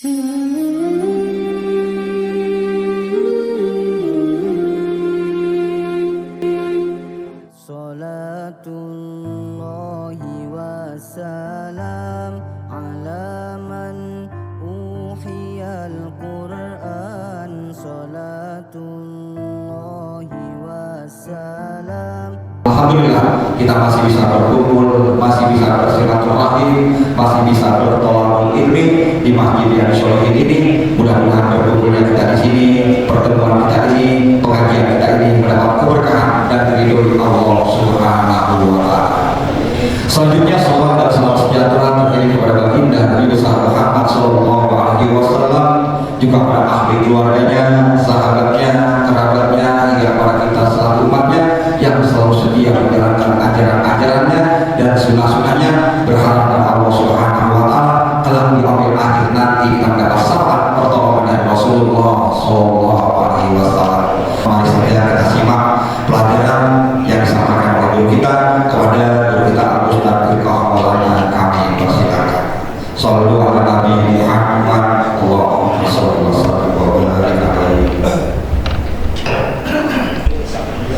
Salatullahi wassalam ala man uhiyal Qur'an. Salatullahi wassalam. Alhamdulillah kita masih bisa berkumpul, masih bisa bersilaturahim, masih bisa bertolak ilmi di masjid yang Sholihin ini. Mudah-mudahan berkumpulnya kita di sini, pertemuan kita ini, pengajian kita ini mendapat keberkahan dan diridhoi Allah Subhanahu wa Ta'ala. Selanjutnya salawat dan salam sejahtera terjadi kepada baginda Nabi besar Muhammad Sallallahu Alaihi Wasallam, juga pada ahli keluarganya, sahabatnya, kerabatnya, hingga para kita selaku umatnya yang selalu setia menjalankan ajaran-ajarannya dan sunnah-sunnahnya. Berharap kepada Allah Subhanahu wa Ta'ala telah diambil akhir nanti kita mendapat syafaat pertolongan dari Rasulullah Sallallahu Alaihi Wasallam. Mari saja kita simak pelajaran yang disampaikan oleh guru kita kepada guru kita Al-Ustaz Firqah Maulana. Kami persilakan. Shallallahu ala Nabi Muhammad. Allahumma shalli wa sallim wa barik alaihi.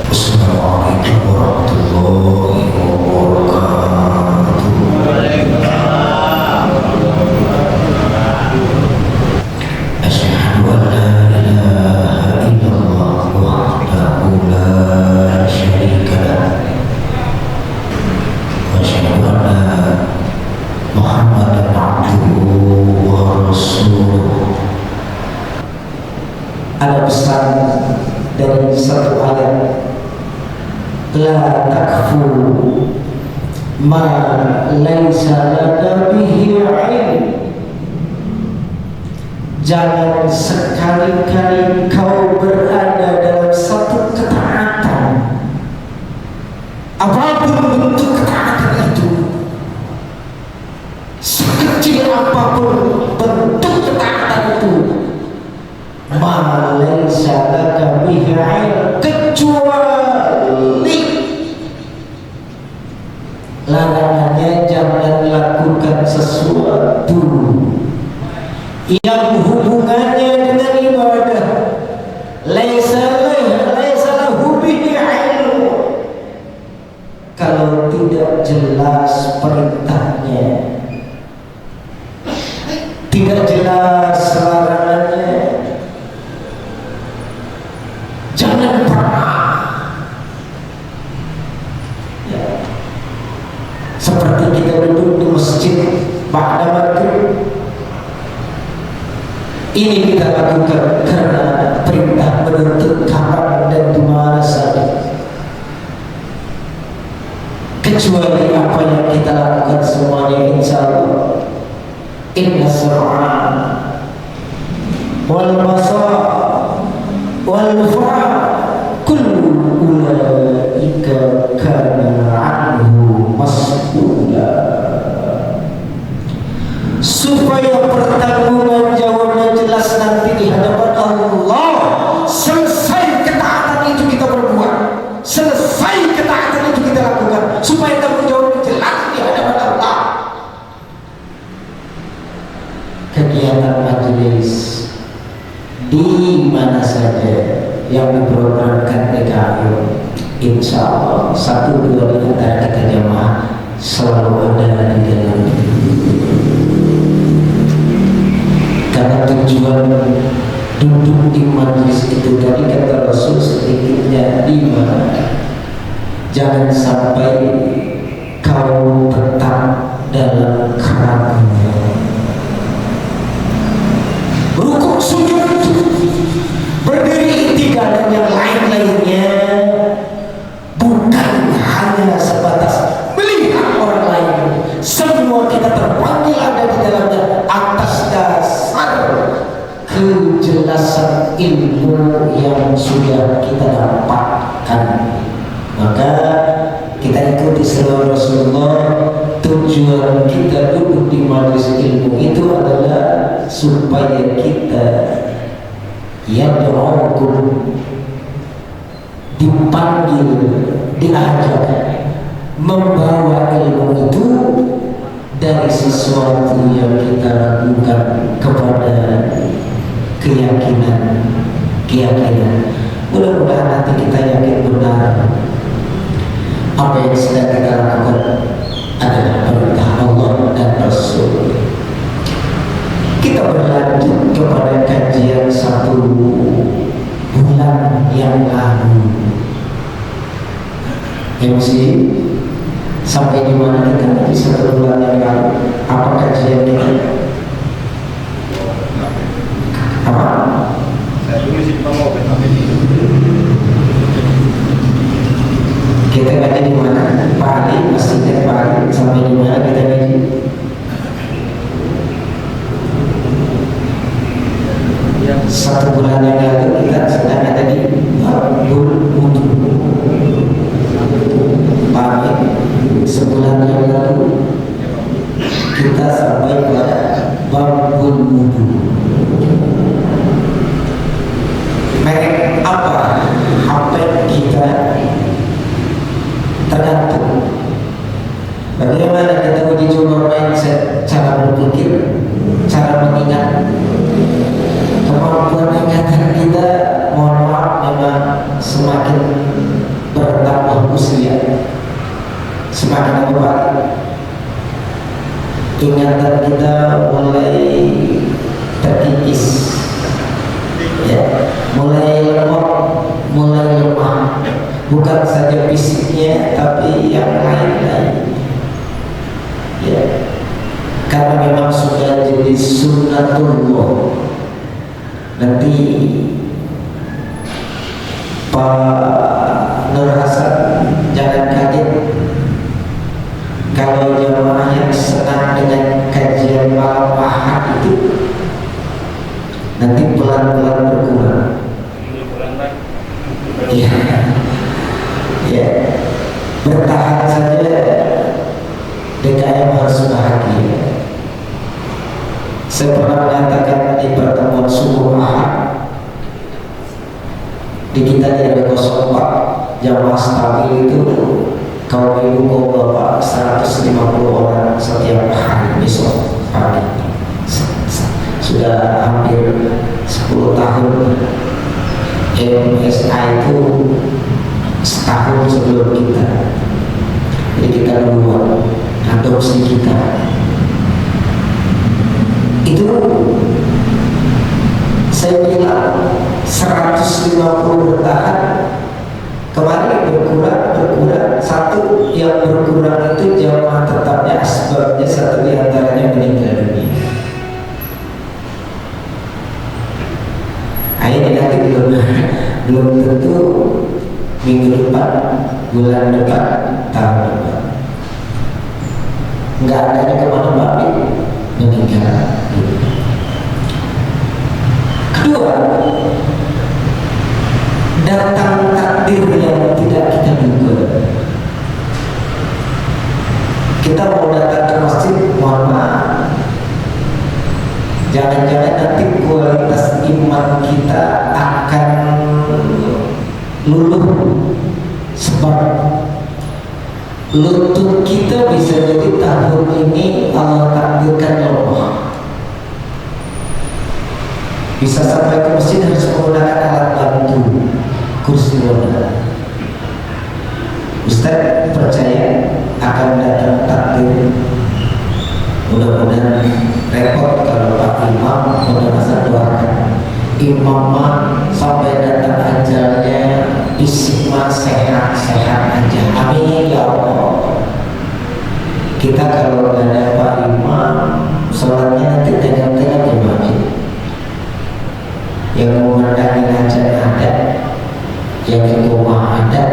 Assalamualaikum warahmatullahi wabarakatuh. Asyhadu an la ilaha illallah wahdahu la syarika lah, wa asyhadu anna Muhammadan abduhu wa rasuluh. Ada pesan dari satu ayat, la takfu ma laisa laka bihi ilm. Jangan sekali-kali kau berada dalam satu ketaatan, apapun bentuk ketaatan itu, sekecil apapun bentuk ketaatan itu, ma laisa laka bihi ilm, kecuali larangannya jangan lakukan sesuatu yang hubungannya dengan ibadah. Laisa lahu bihi ilmu. Kalau tidak jelas perintahnya, tidak jelas larangannya, jangan pernah ya. Seperti kita duduk di masjid ba'da maghrib, ini kita lakukan karena perintah menuntut kapan dan di mana saja. Kecuali apa yang kita lakukan semuanya insya Allah. Inna sam'a wal basar wal fu'ad kullu ulaika kana anhu mas'ula. Supaya pertanggungan jawabnya jelas nanti di hadapan Allah. Selesai ketaatan itu kita berbuat, selesai ketaatan itu kita lakukan, supaya tanggung jawabnya jelas di hadapan Allah. Kegiatan majelis di mana saja yang diprogramkan DKI, insya Allah 1-2 di antara kita jamaah selalu ada di dalam. Karena tujuan duduk di majelis itu tadi kata Rasul sedikitnya 5. Jangan sampai kau tetap dalam keraguan. Rukuk sujud, berdiri tidak dan yang lain-lainnya bukan hanya sebatas melihat orang lain. Semua kita terpanggil ada di dalamnya atas dasar kejelasan ilmu yang sudah kita dapatkan. Maka kita ikuti seruan Rasulullah. Tujuan kita duduk di majelis ilmu itu adalah supaya kita yang berhukum dipanggil, diajak membawa ilmu itu dari sesuatu yang kita lakukan kepada keyakinan. Mudah-mudahan nanti kita yakin benar apa yang sedang kita lakukan adalah perintah Allah dan Rasul. Kita berlanjut kepada kajian 1 bulan yang lalu. MC sampai di mana kita di 1 bulan yang lalu? Apa kajian kita? Apa? Kita ngaji di mana? Pak Ali masih ingat Pak Ali sampai di mana kita ngaji? Satu bulan yang lalu kita sedang ada di Babul Wudu. Pak Ali, sebulan yang lalu kita sampai pada Babul Wudu. Merek apa kita tergantung bagaimana kita uji coba mindset, cara berpikir, cara mengingat, kemampuan ingatan kita. Mohon maaf, memang semakin bertambah usia, semakin apa, ingatan kita mulai terkikis, ya, mulai lemah, bukan saja fisiknya tapi yang lain-lain, ya, karena memang sudah jadi sunnatullah. Nanti Pak Nur Hasan jangan kaget kalau jamaah yang senang dengan kajian malam Ahad itu nanti pelan-pelan berkurang. Ya, ya, bertahan saja. DKM harus bahagia. Saya pernah mengatakan di pertemuan subuh Ahad, di kita di RW 04 jamaah stabil itu kaum ibu kaum bapak 150 orang setiap hari besok pagi. Sudah hampir 10 tahun. MSA itu setahun sebelum kita, jadi kita duluan adopsi kita. Itu saya bilang 150 bertahan, kemarin berkurang. Satu yang berkurang itu jamaah tetapnya, sebabnya satu diantaranya meninggal dunia. Ini nanti belum tentu minggu depan, bulan depan, tahun depan. Nggak adanya kemana-mana meninggal. Kedua, datang takdir yang tidak kita duga. Kita mau datang ke masjid, mohon maaf, jangan-jangan nanti kualitas iman kita akan luluh, sebab lutut kita bisa jadi tahun ini Allah takdirkan lemah. Bisa sampai ke masjid harus menggunakan alat bantu, kursi roda. Ustaz percaya akan datang takdir. Mudah-mudahan repot kalau Pak Imam, mudah-mudahan doakan Imam sampai datang ajalnya bismillah sehat-sehat aja. Amin ya Allah. Kita kalau nggak ada Pak Imam, sholatnya nanti tengah-tengah di masjid. Yang memenangi ajar ada, yang di rumah ada,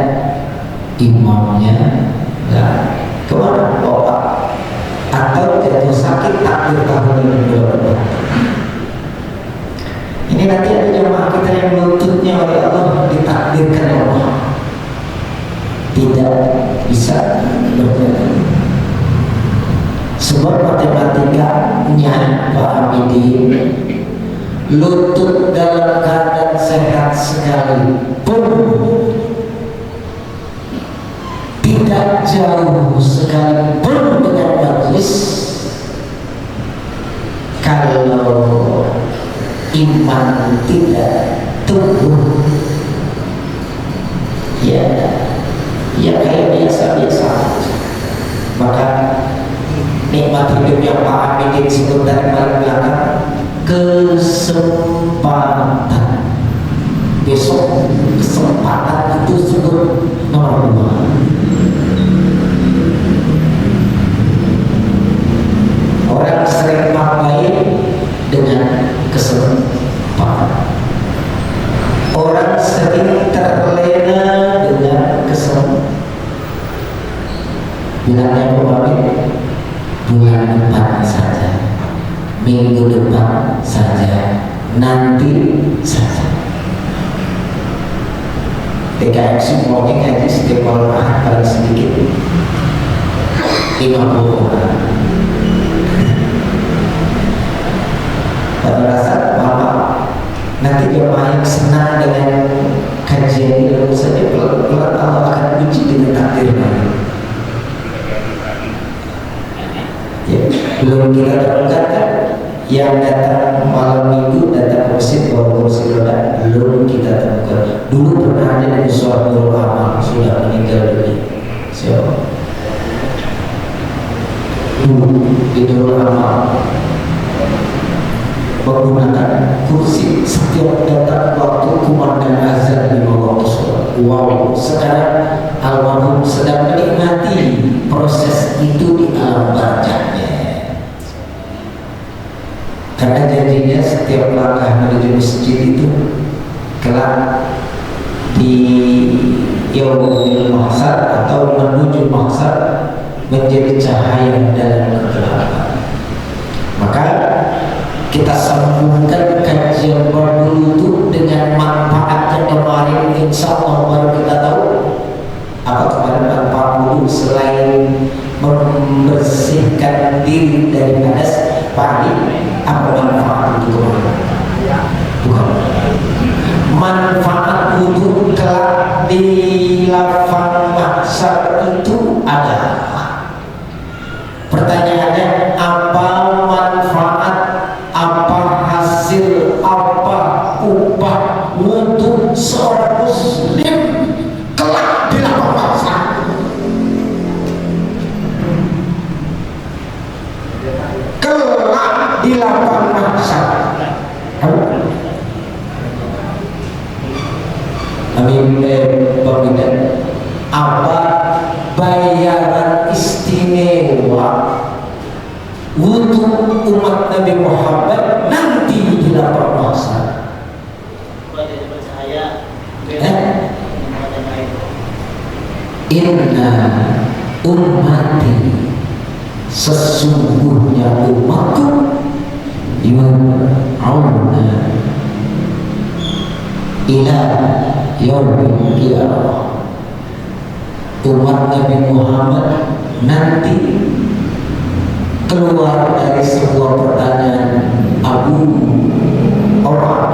imamnya nggak kemana bapak, atau jatuh sakit takdir tahun ini belum. Ini nanti ada jamaah kita yang lututnya oleh Allah ditakdirkan Allah tidak bisa berjalan. Sebab matematikanya Pak Hamidin, lutut dalam keadaan sehat sekali pun tidak jauh sekalipun dengan majlis kalau iman tidak tumbuh, ya kayak biasa-biasa aja. Maka nikmat hidup yang Pak Hamidin sebut dari paling belakang, kesempatan. Besok kesempatan itu sebut nomor 2. Orang sering main dengan kesempatan. Orang sering terlena dengan kesempatan. Bilangnya pemamit bulan depan saja, minggu depan saja, nanti saja. TKM semuanya ngaji setiap malam Ahad paling sedikit 50 orang. Pada rasa mama nanti jemaah yang senang dengan kajian ilmu saja, pelan-pelan Allah akan uji dengan takdirnya. Ya, belum kita temukan kan yang datang malam minggu datang ke masjid bawa kursi roda, belum kita temukan. Dulu pernah ada di suatu ulama sudah meninggal dunia. Siapa? Dulu di ulama menggunakan kursi setiap datang waktu kumandang azan di waktu sholat. Wow, sekarang almarhum sedang menikmati proses itu di alam barzahnya. Karena janjinya setiap langkah menuju masjid itu kelak di yaumul mahsyar atau menuju mahsyar menjadi cahaya dalam kegelapan. Maka kita sambungkan kajian dulu itu dengan manfaatnya kemarin, insya Allah baru kita tahu apa kemarin manfaat dulu selain membersihkan diri dari hadas pagi. Apa manfaat itu kemarin? Bukan. Manfaat wudhu kelak di lapang mahsyar itu ada. Pertanyaannya, apa manfaat, apa hasil, apa upah wudhu seorang muslim kelak di lapang mahsyar? Kelak di lapang mahsyar. Amin. Peminat, apa bayaran istimewa untuk umat Nabi Muhammad nanti di lapang mahsyar? Inna ummati, sesungguhnya umatku yur'auna ila yaumil qiyamah. Umat Nabi Muhammad nanti keluar dari sebuah pertanyaan Abu Umar,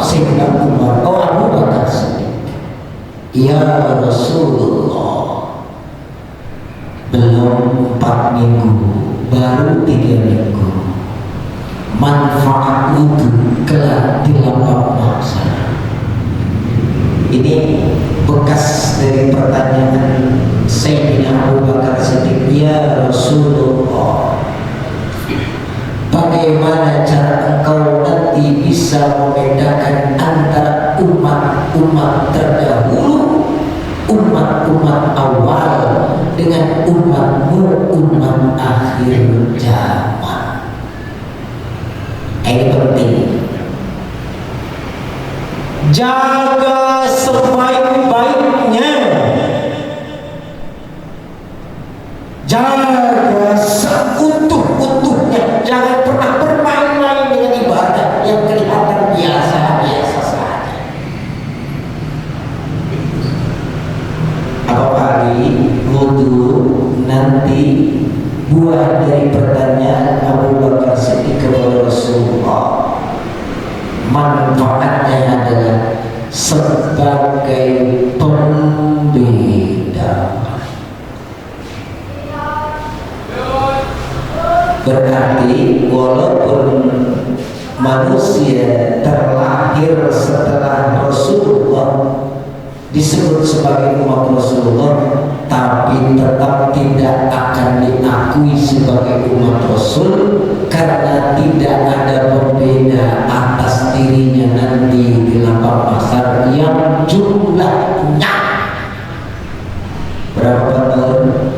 Abu Bakar Siddiq, ya Rasulullah, belum 4 minggu, baru 3 minggu, manfaat itu kelak di lapang mahsyar. Ini bekas dari pertanyaan Sayyidina Abu Bakar Siddiq, ya Rasulullah, bagaimana cara engkau nanti bisa membedakan antara umat-umat terdahulu, umat-umat awal dengan umatmu, umat akhir zaman? Ini penting. Jaga sebaik-baiknya, jaga seutuh-utuhnya. Jangan pernah bermain-main dengan ibadah yang kelihatan biasa-biasa saja. Apalagi wudhu nanti buah dari pertanyaan Abu Bakar Siddiq kepada Rasulullah. Manfaatnya adalah sebagai pembeda. Berarti walaupun manusia terlahir setelah Rasulullah disebut sebagai umat Rasulullah, tapi tetap tidak akan diakui sebagai umat Rasul karena tidak ada pembeda atas dirinya nanti di lapang mahsyar yang jumlahnya berapa tahun?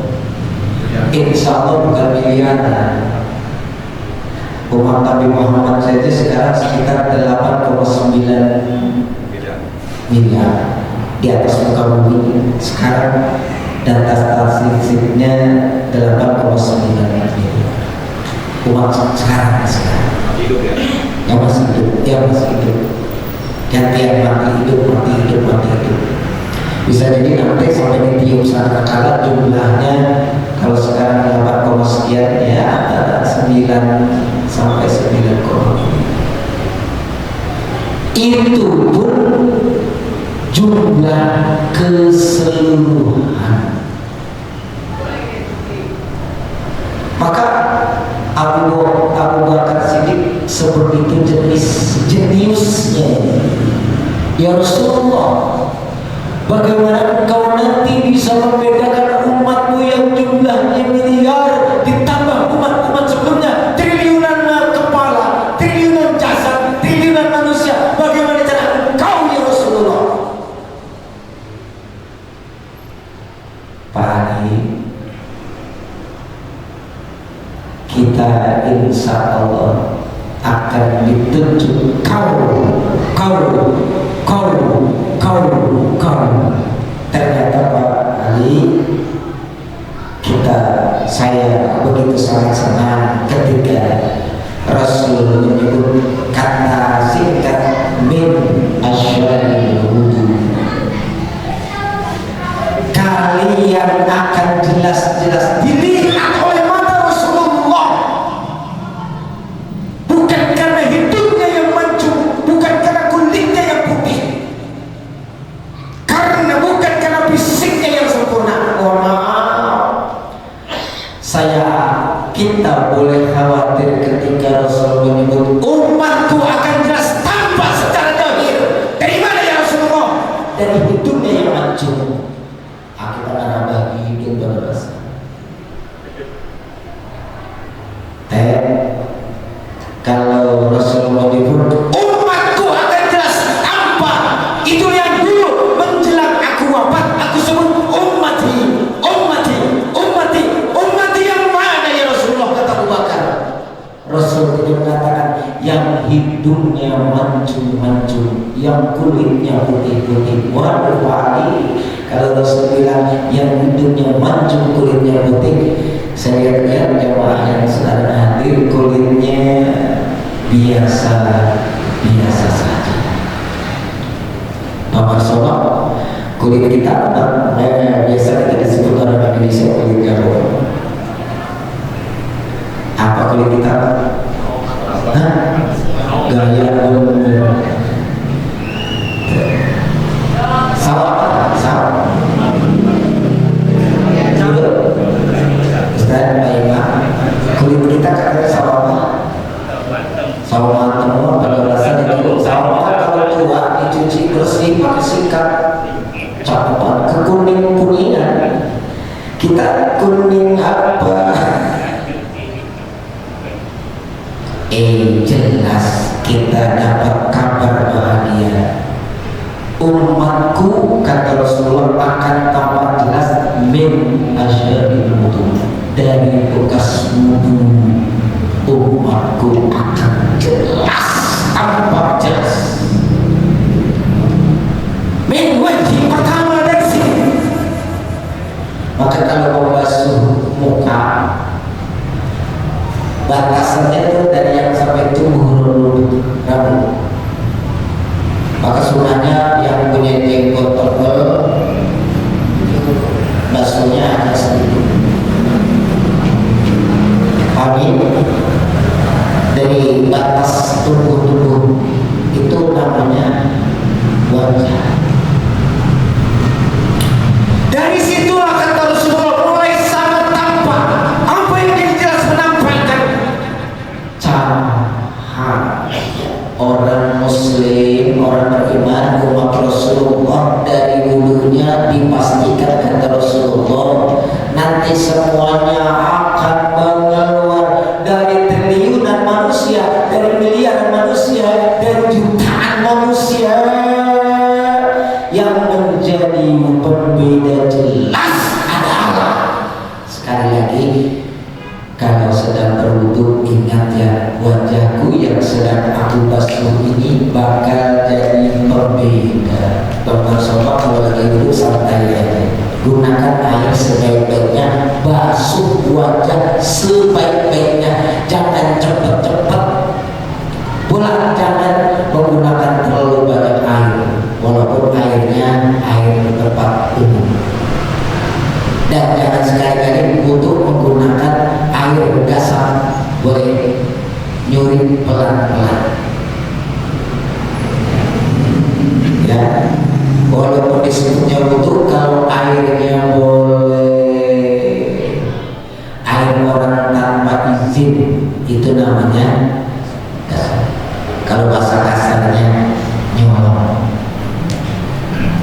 Insya Allah bukan miliaran. Umat Nabi Muhammad saja sekarang sekitar 8,9 miliar di atas muka bumi. Sekarang data statistiknya 8,9 miliar umat sekarang hidup ya? Yang masih hidup, yang masih hidup, yang tiap mati hidup, mati hidup, mati hidup. Bisa jadi nanti sampai ditiup sangkakala jumlahnya kalau sekarang 8, sekian ya antara 9 sampai 9. Itu pun jumlah keseluruhan. Maka Abu Bakar Siddiq seperti itu jeniusnya. Ya Rasulullah, bagaimana engkau nanti bisa membedakan umatmu yang jumlahnya miliar ditambah umat-umat sebelumnya triliunan kepala, triliunan jasad, triliunan manusia? Bagaimana cara engkau ya Rasulullah? Pagi kita insya Allah akan ditunjuk kau. Ternyata Pak Ali, saya begitu sangat senang ketika Rasul menyebut kata singkat min asyaril wudu. Kalian akan jelas-jelas dilihat oleh mata Rasulullah, bukan karena hidungnya yang mancung, bukan karena kulitnya yang putih, karena bukan karena fisiknya yang sempurna. Oh maaf, kita boleh khawatir ketika Rasul menyebut umatku akan jelas tampak secara zahir. Dari mana ya Rasulullah? Dari hidungnya yang mancung. Akibat arah hidung berasa. Kalau Rasulullah menyebut umatku akan jelas tampak, itu yang dulu menjelang aku wafat aku sebut ummati yang mana ya Rasulullah? Kata Abu Bakar. Rasul itu mengatakan yang hidungnya mancung-mancung, yang kulitnya putih-putih. Waduh Ali, kalau Rasul bilang yang hidungnya mancung, kulitnya putih, saya lihat jemaah yang sedang hadir kulitnya biasa saja. Bapak Sobat, kulit kita biasa kita disebut orang Indonesia kulitnya apa kulit kita? Gaya sawah Ustaz Baima, kulit kita katanya sawah matang pada rasanya itu sawah kalau tua dicuci bersih pakai sikat cakupan kekuning-kuningan. Kita kuning apa? Jelas kita dapat kabar bahagia. Umatku kata Rasulullah akan tampak jelas min asyaril wudu, dari bekas wudu. Umatku akan jelas, tampak jelas. Min wajhi, pertama dari sini. Maka kalau mau basuh muka, batasannya itu dari yang sampai tumbuh rambut. Maka sunahnya yang punya jenggot tebal basuhnya agak sedikit. Amin. Dari batas tumbuh orang muslim, orang beriman umat Rasulullah dari wulunya dipastikan kata Rasulullah nanti semuanya akan mengeluar dari triliunan manusia, dari miliaran manusia, dari jutaan manusia yang menjadi pembeda jelas adalah, sekali lagi, kalau sedang berwudu ingat ya, wajahku yang sedang aku basuh ini bakal jadi pembeda. Bapak sobat kalau lagi wudu santai aja, gunakan air sebaik-baiknya, basuh wajah sebaik-baiknya, jangan cepet-cepet pulang, jangan menggunakan terlalu banyak air walaupun airnya air tempat umum, dan jangan sekali-kali untuk menggunakan air gasak, boleh nyuri pelan-pelan ya, walaupun disebutnya wudu, kalau airnya boleh air orang tanpa izin itu namanya gasak. Kalau bahasa kasarnya nyolong.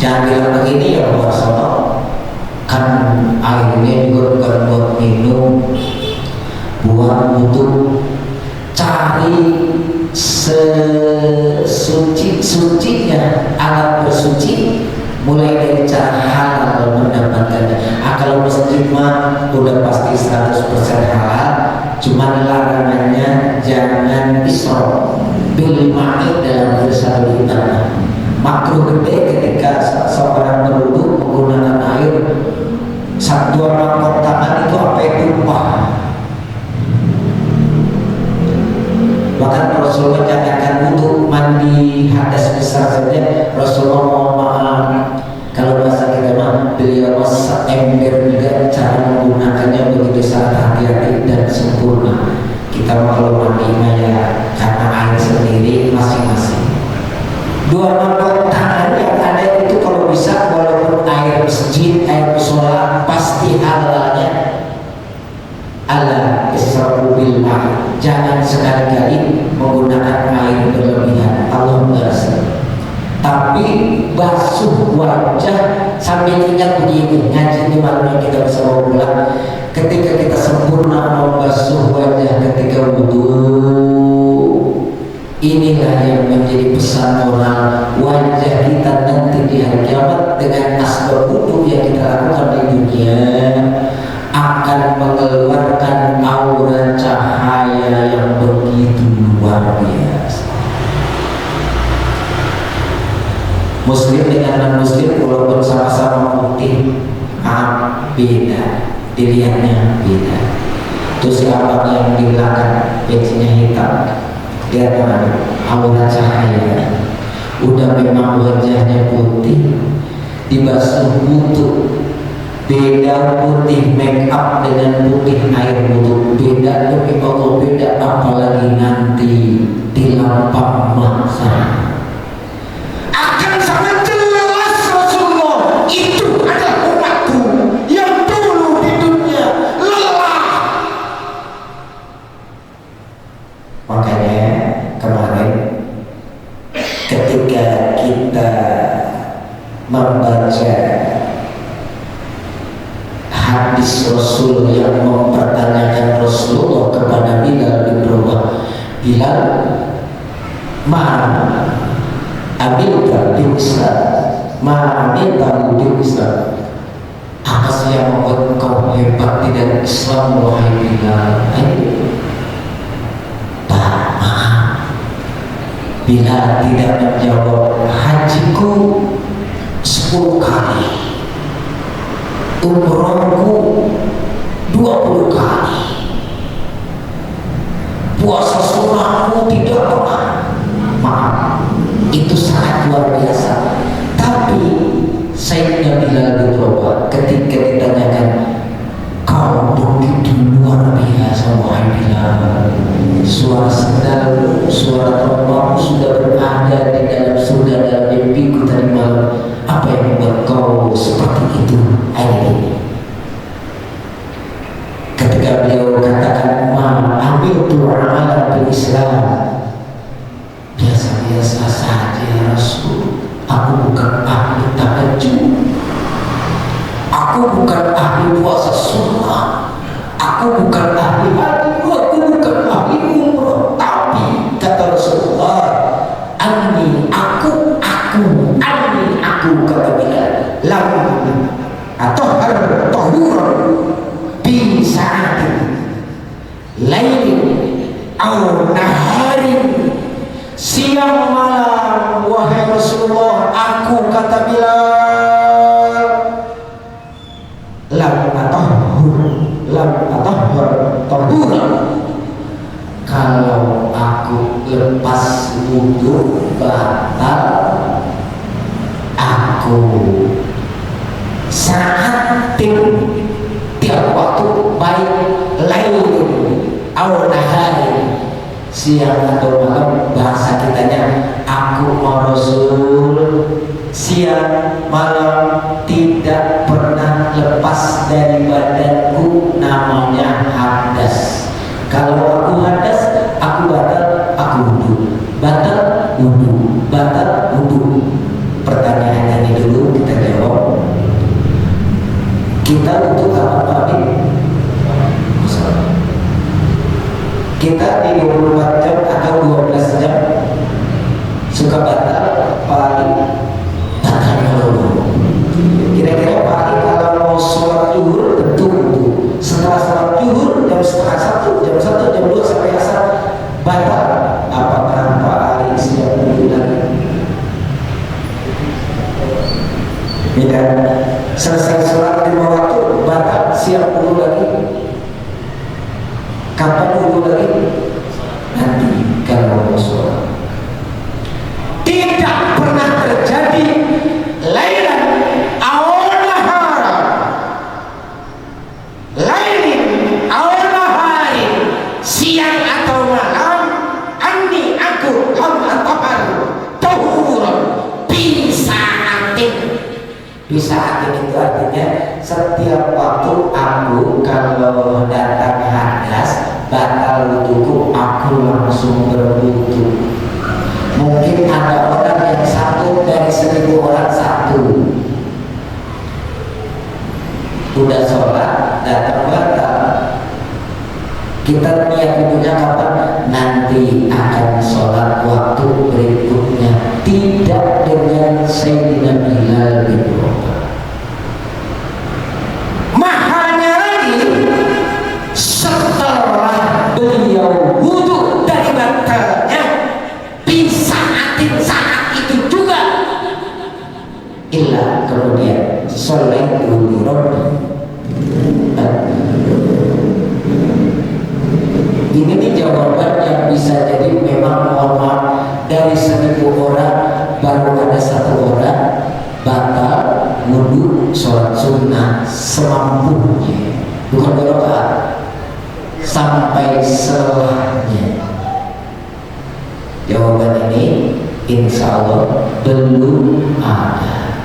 Jangan bilang begini ya buat sono, kan airnya juga bukan buat minum, buat wudu. Cari sesuci-sucinya alat bersuci, mulai dari cara halal mendapatkannya. Kalau masjid mah udah pasti 100% halal, cuman larangannya jangan israf bil ma'i dalam bersalinan. Makruh gede ketika seorang berwudu menggunakan air satu mangkok tangan itu apa itu tumpah. Bahkan Rasulullah menyarankan untuk mandi hadas besar saja. Rasulullah mohon maaf, kalau bahasa kita mah beliau ember juga cara menggunakannya begitu sangat hati-hati dan sempurna. Kita kalau mandi ya karena air sendiri masing-masing. Dua mangkok tangan yang ada itu kalau bisa walaupun air masjid, air musola pasti halalnya ala israfu bil ma'i. Jangan sekali-kali menggunakan air berlebihan, Allah berasa. Tapi basuh wajah sambil ingat begini, ngaji di malam kita bisa bawa pulang. Ketika kita sempurna membasuh wajah ketika wudu, inilah yang menjadi pesan moral wajah kita nanti di hari kiamat dengan asbab wudu yang kita lakukan di dunia akan mengeluarkan aura cahaya yang begitu luar biasa. Muslim dengan non-muslim walaupun sama-sama putih, beda, dilihatnya beda. Terus siapa yang di belakang pensinya hitam, lihat mana aura cahaya, udah memang wajahnya putih, dibasuh wudu. Beda putih make up dengan putih air wudu, beda demi Allah, beda apalagi nanti di lapang masa. Akan sangat jelas Rasulullah itu adalah umatku yang dulu di dunia lelah. Makanya kemarin ketika kita membaca hadis Rasul yang mempertanyakan Rasulullah kepada Bilal bin Rabah, Bilal, amilta bil Islam, amilta bil Islam, apa sih yang membuat kau hebat di dalam Islam wahai Bilal? Bilal tidak menjawab, hajiku 10 kali, umrohku 20 kali, puasa sunnahku tidak pernah. Maaf, itu sangat luar biasa. Tapi Sayyidina Bilal bin Rabah ketika ditanyakan, kau begitu luar biasa wahai Bilal, suara sendal, suara trompetmu sudah berada di dalam surga dalam mimpiku tadi malam. Apa yang membuat kau seperti itu hari ini? Ketika beliau katakan, ambil tu amalan bil Islam, biasa saja ya Rasul. Aku bukan ahli tahajud, aku bukan ahli puasa sunnah, aku bukan ahli haji, aku bukan ahli umroh. Tapi kata Rasulullah, anni aku kata Bilal, lam atau tahur bi sa'atin lailin aw naharin, siang malam wahai Rasulullah, aku kata Bilal, lam atahhur tahuran, kalau aku lepas wudu batal, aku saatin tiap waktu, baik lailin aw naharin, siang atau malam. Bahasa kitanya, aku mau Rasul siang malam tidak pernah lepas dari badanku namanya hadas. Kalau aku hadas, aku batal, aku wudu, batal wudu, batal wudu. Pertanyaan ini dulu kita jawab, kita untuk apa Pak? Kita di 24 jam atau 12 jam suka batal, paling batalnya dulu. Kira-kira paling kalau mau sholat zuhur tentu wudu, setelah sholat zuhur jam setengah 1, jam 1, jam 2 sampai asar batal. Apakah Pak Ali siap wudu lagi? Tidak. Selesai sholat 5 waktu batal, siap wudu lagi. Kapan wudu lagi? Nanti kalau mau sholat. Tidak pernah terjadi lailan aw nahara, lailin aw naharin, siang atau malam, anni aku lam atahar tahuran bi sa'atin. Bi sa'atin itu artinya setiap waktu aku kalau datang hadas batal wuduku, aku langsung berwudu. Mungkin ada orang yang satu dari 1000 orang satu, udah sholat datang batal, kita niat wudunya kapan? Nanti akan sholat waktu berikutnya, tidak dengan Sayyidina Bilal bin Rabah. Mahalnya lagi, setelah beliau wudu dari batalnya, bisa saat itu juga illa kemudian sholaitu li rabbi. Ini nih jawaban yang bisa jadi memang mohon maaf, dari 1000 orang baru ada 1 orang batal wudu sholat sunnah semampunya, bukan berdoa sampai selahnya. Jawaban ini insya Allah belum ada.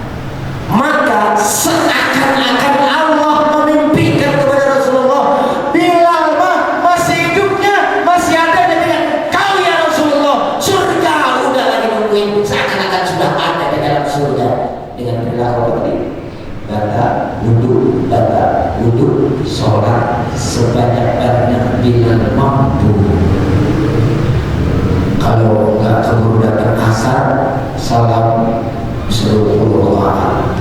Maka seakan-akan Allah memimpikan kepada Rasulullah, Bilal mah masih hidupnya, masih ada dengan kau ya Rasulullah, surga udah lagi nungguin, seakan-akan sudah ada di dalam surga. Dengan perilaku tadi, batal wudu, batal wudu, sholat sebanyak-banyak bila mampu. Kalau nggak keburu datang asar, salam 10 rakaat,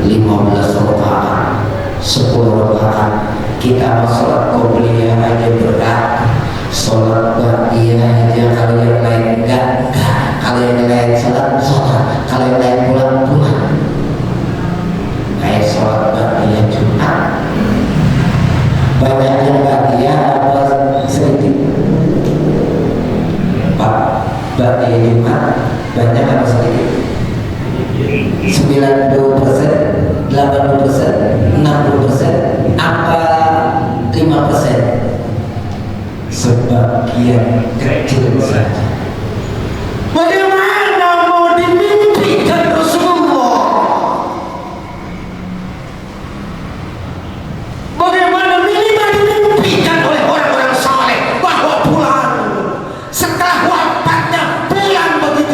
15 rakaat, 10 rakaat. Kita mau sholat qobliyah aja berat, sholat ba'diyah aja kalau yang lain enggak. Kalau yang lain sholat, kalau yang lain pulang. Kayak sholat ba'diyah Jumat, banyak yang ba'diyah apa sedikit? Ba'diyah Jumat banyak apa sedikit? 90%, 80%, 60%, apa 5%? Sebagian kecil saja. Bagaimana mau dimimpikan Rasulullah? Bagaimana minimal dimimpikan oleh orang-orang saleh bahwa pulang setelah wafatnya, pulang begitu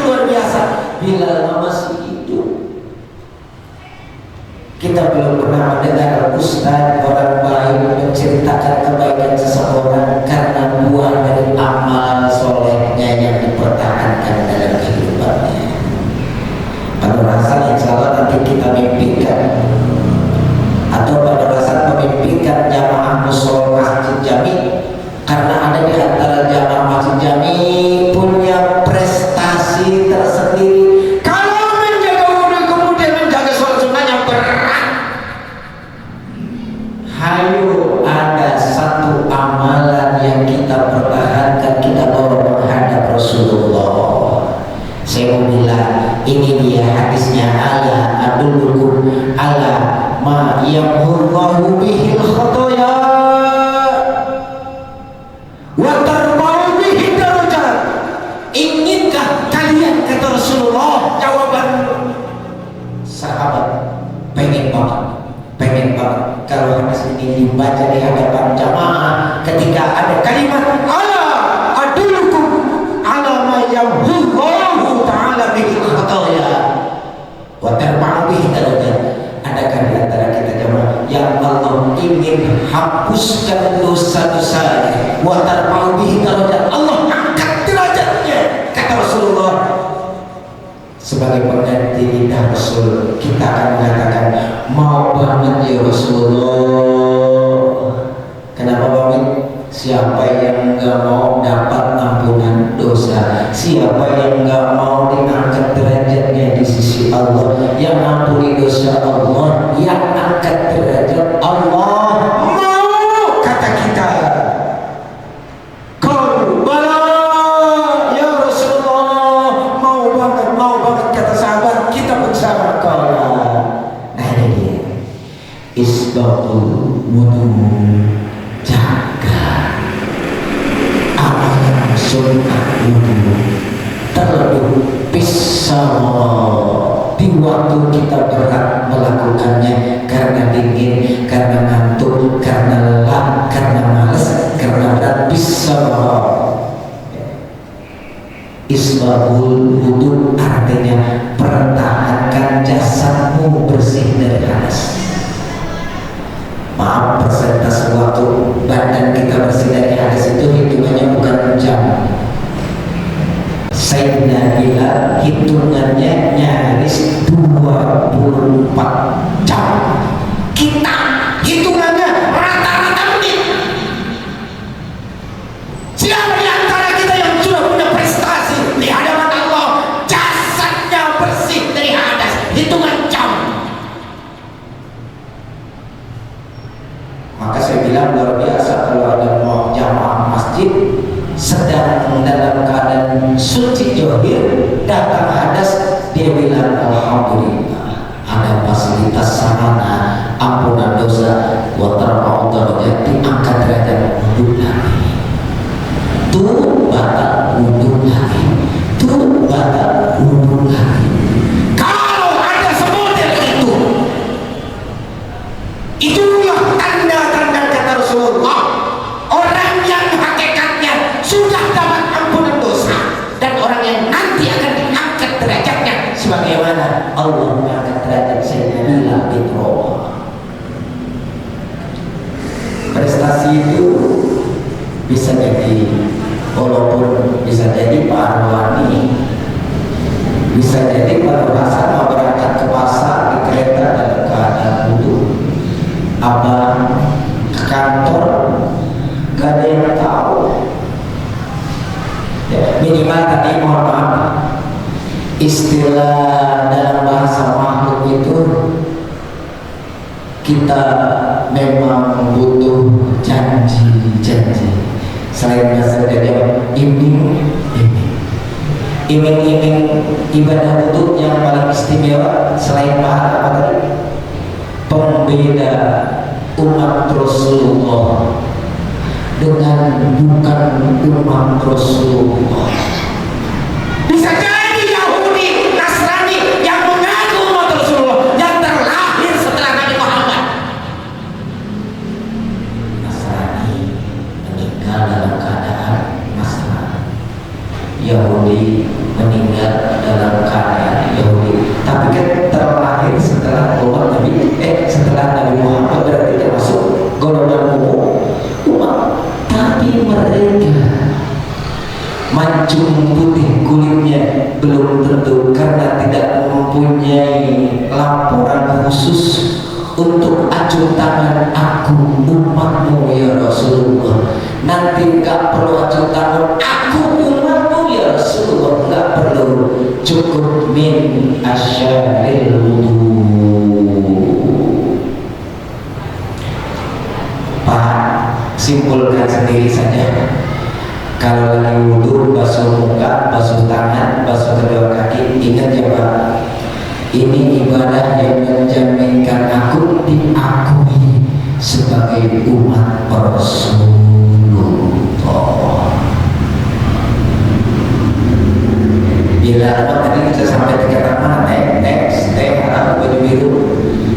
belum pernah mendengar ustaz orang baik menceritakan kebaikan seseorang karena buah dari amal solehnya yang dipertahankan dalam kehidupannya. Pada rasa insya Allah nanti kita mimpikan, atau pada rasa memimpikan jamaah musola Masjid Jami, karena ada di antara jamaah Masjid Jami punya prestasi tersendiri. Kalau menjaga wudhu kemudian menjaga sholat sunnah yang berat, hayo ada satu amalan yang kita pertahankan, kita bawa menghadap Rasulullah. Saya mau bilang ini dia hadisnya, ala adullukum ala ma yamhullahu bihil khotoya wa tarbau bihi darajat. Inginkah kalian, kata Rasulullah, jawaban sahabat, pengen banget kalau hadis ini dibaca di hadapan jamaah ketika ada kalimat ala adullukum ala ma yamhullahu ta'ala bihil khotoya wa tarbau bihi darajat. Adakah di antara kita jemaah yang Allah ingin hapuskan dosa-dosanya, wa tarfa'u bihi darajat, Allah angkat derajatnya, kata Rasulullah. Sebagai pengganti lidah Rasul, kita akan mengatakan mau banget ya Rasulullah. Kenapa banget? Siapa yang enggak mau dapat ampunan dosa, siapa yang enggak mau diangkat derajatnya di sisi Allah, yang ampuni dosa Allah, yang angkat derajat Allah, mau, kata kita. Qalu bala ya Rasulullah, mau banget kata sahabat, kita bersama kau. Nah ini dia isbatul wudu, jaga amalan sunnah wudu, terlebih pisah di waktu kita berat melakukannya karena dingin, karena ngantuk, karena lelah, karena malas, karena berat. Isbahul wudu artinya pertahankan jasadmu bersih dari hadas. Maaf, persentase waktu badan kita bersih dari hadas itu hitungannya bukan jam. Sayyidina Bilal hitungannya nyaris 24 jam. Kita hitungannya rata-rata menit. Siapa di antara kita yang sudah punya prestasi di hadapan Allah, jasadnya bersih dari hadas, hitungan jam? Maka saya bilang luar biasa kalau ada mau jamaah masjid sedang dalam keadaan suci johir, datang hadas, dia bilang alhamdulillah ada fasilitas sarana ampunan dosa, wa tarfa'u darajat, diangkat derajat wudu lagi, tuh batal wudu lagi, tuh batal wudu lagi. Kalau ada semodel itulah tanda-tanda kata Rasulullah, orang yang hakikatnya sudah dapat ampunan dosa dan orang yang nanti akan diangkat derajatnya sebagaimana Allah mengangkat derajat Sayyidina Bilal bin Rabah. Prestasi itu bisa jadi, walaupun bisa jadi Pak Arwani, bisa jadi pada Hasan mau berangkat ke pasar di kereta dalam keadaan wudu, abang ke kantor gak ada yang tahu. Ya, minimal tadi mohon maaf, istilah dalam bahasa makhluk itu kita memang butuh janji. Selain bahasa Jawa, iming-iming ibadah wudu yang paling istimewa selain pahala apa tadi? Pembeda umat Rasulullah dengan bukan umat Rasulullah. Bisa jadi Yahudi, Nasrani yang mengaku umat Rasulullah, yang terlahir setelah Nabi Muhammad. Nasrani meninggal dalam keadaan Nasrani, Yahudi meninggal dalam keadaan Yahudi. Tapi kan terlahir setelah keluar Nabi, setelah acung tangan aku umatmu ya Rasulullah. Nanti gak perlu acung tangan aku umatmu ya Rasulullah, gak perlu, cukup min asyaril wudu. Pak, simpulkan sendiri saja. Kalau lagi wudhu, basuh muka, basuh tangan, basuh kedua kaki, ingat ya Pak, ini ibadah yang menjaminkan aku diakui sebagai umat Rasulullah. Bila apa tadi kita sampai di kata mana? Teks, baju biru.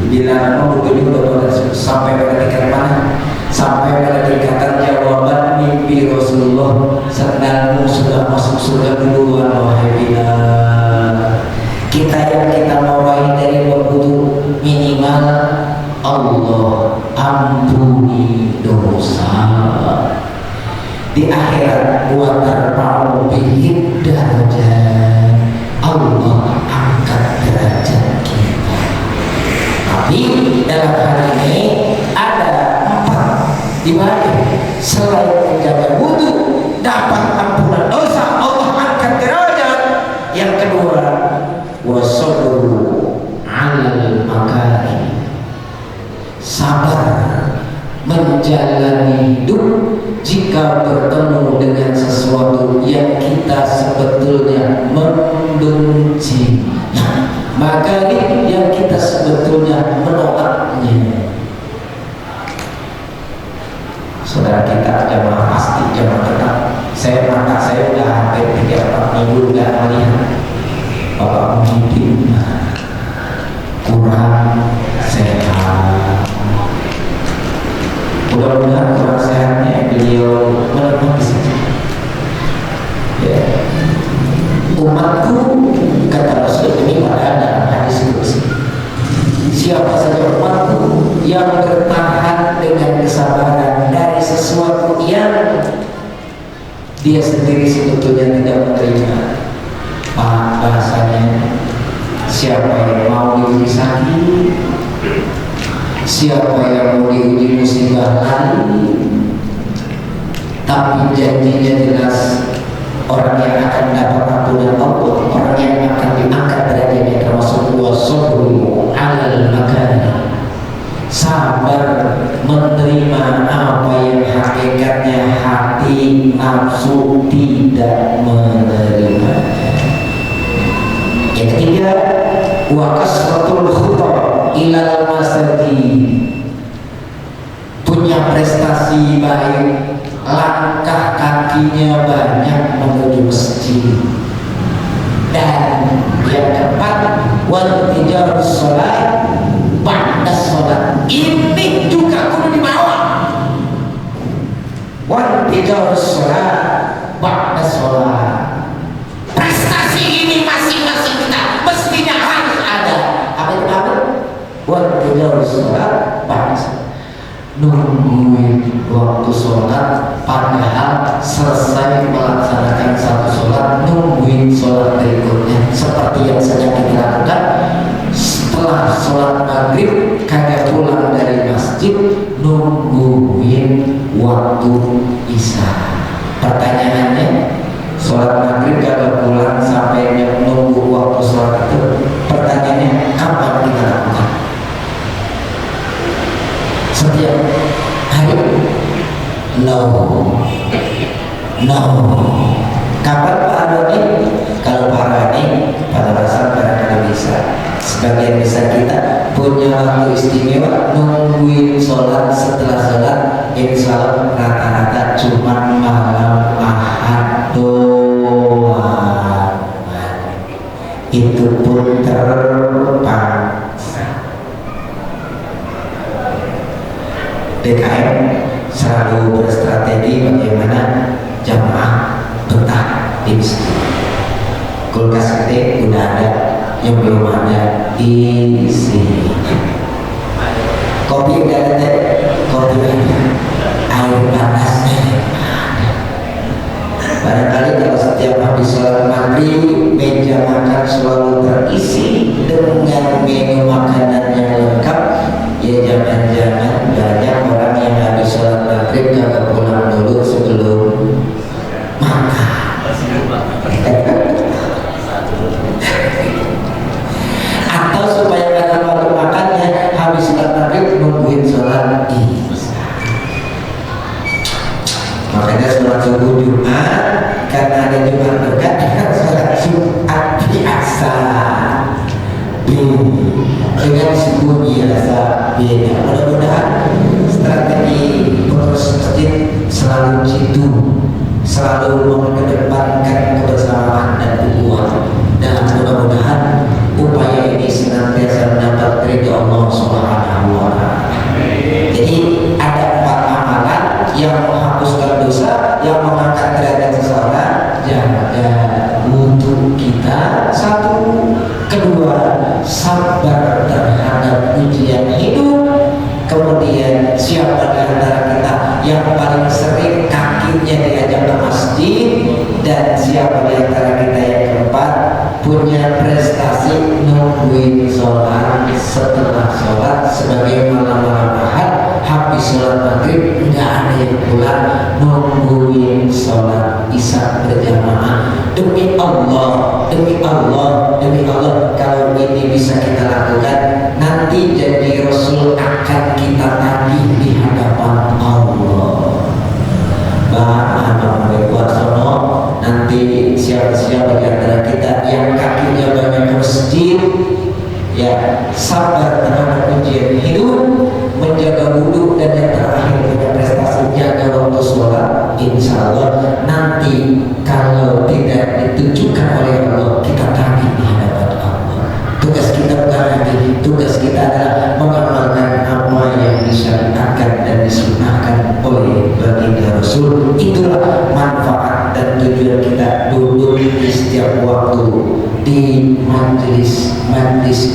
Bila apa baju biru sampai pada tingkat mana? Sampai pada tingkatan jawaban mimpi Rasulullah, sendalmu sudah masuk surga duluan wahai Bilal. Kita yang kita mulai dari berwudu, minimal Allah ampuni dosa. Di akhirat wa tarfa'u bihi darajat, Allah angkat derajat kita. Tapi dalam hal ini ada dimana selain menjaga wudu dapat ampunan dosa, Allah angkat derajat. Yang kedua, wasabru alal makari, sabar menjalani hidup jika bertemu dengan sesuatu yang kita sebetulnya membenci, makari yang kita sebetulnya menolaknya. Saudara kita jamaah pasti jamaah tetap. Mata saya udah hampir 3-4 minggu nggak melihat Bapak Muhyiddin, kurang sehat. Mudah-mudahan kurang sehatnya beliau menikmati saja. Ya. Umatku, kata Rasul ini pada dalam hadis kursi, siapa saja umatku yang bertahan dengan kesabaran dari sesuatu yang dia sendiri sebetulnya tidak menerima. Pak, bahasanya siapa yang mau diuji sakit, siapa yang mau diuji musibah lain, tapi janjinya jelas, orang yang akan dapat ampunan Allah, orang yang akan diangkat derajatnya termasuk wasabru alal makani, sabar menerima apa yang hakikatnya hati nafsu tidak menerima. Yang ketiga, wa kasratul khuta ilal masjid, punya prestasi baik, langkah kakinya banyak menuju masjid. Dan yang keempat, wal tijarus sholat ba'da sholat, ini juga kudu dibawa. Wal tijarus sholat ba'da sholat, prestasi ini masing-masing kita mestinya harus ada. Apa itu apa? Wal tijarus sholat ba'da sholat, nungguin waktu sholat, padahal selesai melaksanakan satu sholat nungguin sholat berikutnya, seperti yang sedang kita lakukan. Setelah sholat maghrib kagak pulang dari masjid, nungguin waktu isya. Pertanyaannya, sholat maghrib kagak pulang sampai nunggu waktu sholat itu, pertanyaannya kapan kita lakukan? Setiap hari? No. Kapan Pak Aroni? Kalau Pak Aroni pada dasar barangkali bisa, sebagian besar kita punya waktu istimewa nungguin sholat. Setelah sholat insya Allah rata-rata cuma malam Ahad doang, itu pun terpaksa. DKM selalu berstrategi bagaimana jamaah betah di masjid. Kulkas gede udah ada, yang belum ada isi. Kopi udah ada, kopi ada, air panasnya. Barangkali kalau setiap habis sholat maghrib meja makan selalu terisi dengan menu makanan yang lengkap, ya jangan-jangan beda. Mudah-mudahan strategi pengurus masjid selalu jitu, selalu mengedepankan kebersamaan dan ukhuwah, dan mudah-mudahan upaya ini senantiasa mendapat ridho Allah Subhanahu wa Ta'ala. Jadi ada 4 amalan yang menghapuskan dosa, yang mengangkat derajat seseorang. Jaga wudhu kita, 1. Kedua, sabar terhadap ujian hidup. Kemudian siapa di antara kita yang paling sering kakinya diajak ke masjid, dan siapa di antara kita yang keempat punya prestasi nungguin sholat setelah sholat, sebagai malam-malam ahad habis sholat maghrib nggak ada yang pulang, nungguin sholat isya berjamaah. Demi Allah, demi Allah, demi Allah, kalau ini bisa kita lakukan, nanti jadi Rasul akan kita tagih di hadapan Allah. Nanti siapa-siapa di antara kita yang kakinya banyak ke masjid, ya sabar terhadap ujian hidup, menjaga wudhu, dan yang terakhir punya prestasi jaga waktu sholat, insya Allah nanti kalau tidak ditujukan oleh Allah, kita tagih di hadapan Allah. Tugas kita bukan lagi, tugas kita adalah mengamalkan apa yang disyariatkan dan disunnahkan oleh baginda Rasul. Itulah manfaat dan tujuan kita duduk di setiap waktu di majelis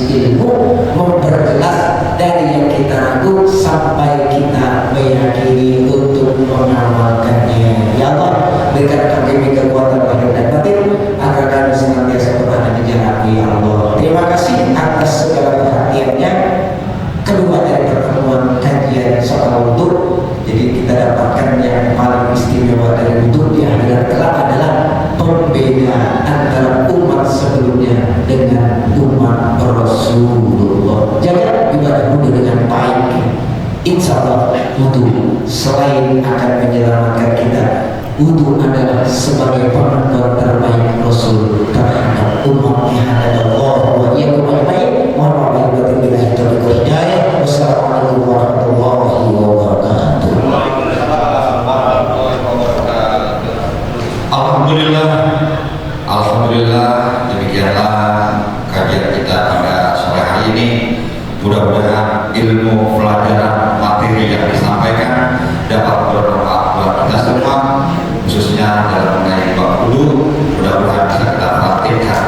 ilmu, memperjelas dari yang kita ragu sampai kita meyakini untuk mengamalkannya. Ya Allah, berikan kami kekuatan lahir dan batin agar kami senantiasa berada di jalan Ya Allah. Terima kasih atas segala perhatiannya. Kedua dari pertemuan kajian soal wudhu, jadi kita dapatkan yang paling istimewa dari wudhu di akhirat kelak adalah pembeda antara umat sebelumnya dengan umat Rasulullah. Jaga ibadah wudhu dengan baik, insya Allah wudhu selain akan menyelamatkan kita, wudhu adalah sebagai penonton terbaik Rasul terhadap umatnya. Allah wa iyyakum ajma'in. Mohon maaf lahir batin, billahi taufiq wal hidayah. Wassalamualaikum warahmatullahi wabarakatuh. Alhamdulillah, alhamdulillah, demikianlah kajian kita pada sore hari ini. Mudah-mudahan ilmu pelajaran materi yang disampaikan dapat bermanfaat buat kita semua, khususnya dalam mengenai bab wudhu. Mudah-mudahan bisa kita praktikkan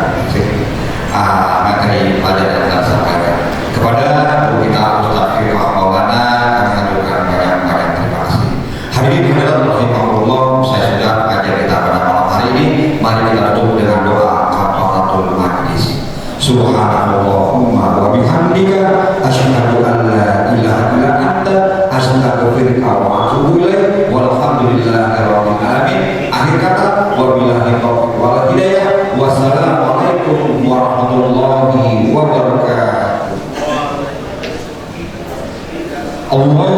materi pelajaran yang kita sampaikan. Kepada guru kita Ustaz Firman Maulana, kami aturkan banyak-banyak terima kasih. Hadirin hadirat rahimahullah, saya sudah mengajar kita pada malam hari ini. Mari kita tutup dengan doa kafaratul majlis. Subhanallahumma wa bihamdika asyhadu an la ilaha illa anta astaghfiruka wa atubu ilaik. Walhamdulillahirabbil alamin. Akhir kata, wabillahi taufiq wal hidayah. Wassalamualaikum warahmatullahi wabarakatuh. Allah